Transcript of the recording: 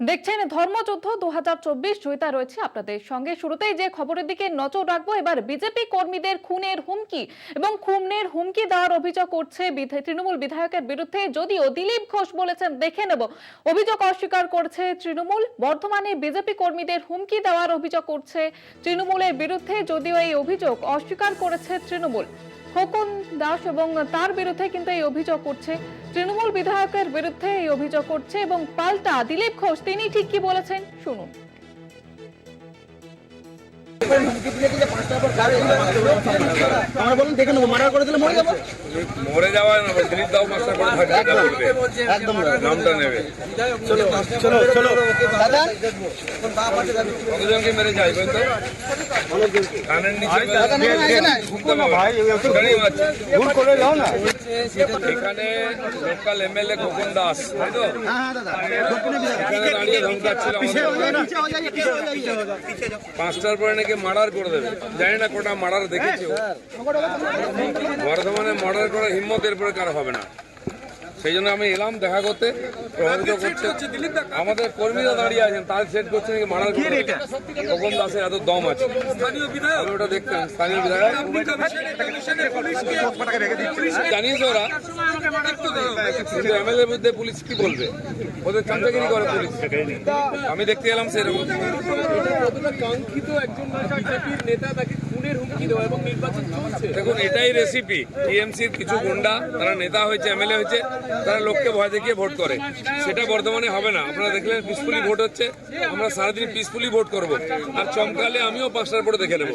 দেখছেন ধর্মযুদ্ধ 2024 জয়িতা রয়েছে আপনাদের সঙ্গে। শুরুতেই যে খবরের দিকে নজর রাখবো, এবার বিজেপি কর্মীদের খুনের হুমকি এবং খুনের হুমকি দেওয়ার অভিযোগ করছে তৃণমূল বিধায়কের বিরুদ্ধে। যদিও দিলীপ ঘোষ বলেছেন দেখে নেব, অভিযোগ অস্বীকার করছে তৃণমূল। বর্ধমানে বিজেপি কর্মীদের হুমকি দেওয়ার অভিযোগ করছে তৃণমূলের বিরুদ্ধে, যদিও এই অভিযোগ অস্বীকার করেছে তৃণমূল। খোকন দাস এবং তার বিরুদ্ধে কিন্তু এই অভিযোগ করছে তৃণমূল বিধায়কের বিরুদ্ধে এই অভিযোগ করছে, এবং পাল্টা দিলীপ ঘোষ তিনি ঠিক কি বলেছেন শুনুন। দেখে নেবো, মার্ডার করে দিলে মরে যাবো। মরে যাওয়া না, দিলীপ দাও মাস্টার করে থাকবে, একদম নামটা নেবে। চলো চলো চলো দাদা, কতজনকে মেরে যায় বলতো? কানের নিচে ভুল করে যাও না। এখানে লোকাল এমএলএ খোকন দাস, তাই তো? এখানে দাঁড়িয়ে ধমকাচ্ছিল 5টার পরে নাকি মার্ডার করে দেবে। জানি না কোটা মার্ডার দেখেছে। বর্ধমানে মার্ডার করার হিম্মত এরপরে কারো হবে না। সেই জন্য আমি এলাম দেখা করতে। প্রভাবিত করছে আমাদের কর্মীরা দাঁড়িয়ে আছেন, তার সেট করছে নাকি মার্ডার করে। খোকন দাসের এত দম আছে, আমি ওটা দেখতেন। স্থানীয় বিধায়ক জানিয়েছে ওরা, কিন্তু এমএলএ এর বিরুদ্ধে পুলিশ কি বলবে? ওদের চামচাগিরি করে পুলিশ। আমি দেখতে এলাম সেরকম। দেখুন, এটাই রেসিপি। টিএমসির কিছু গুন্ডা, তারা নেতা হয়েছে, এমএলএ হয়েছে, তারা লোককে ভয় দেখিয়ে ভোট করে। সেটা বর্ধমানে হবে না। আপনারা দেখলেন পিসফুলি ভোট হচ্ছে, আমরা সারাদিন পিসফুলি ভোট করব। আর চমকালে আমিও 5টার পরে দেখে নেবো।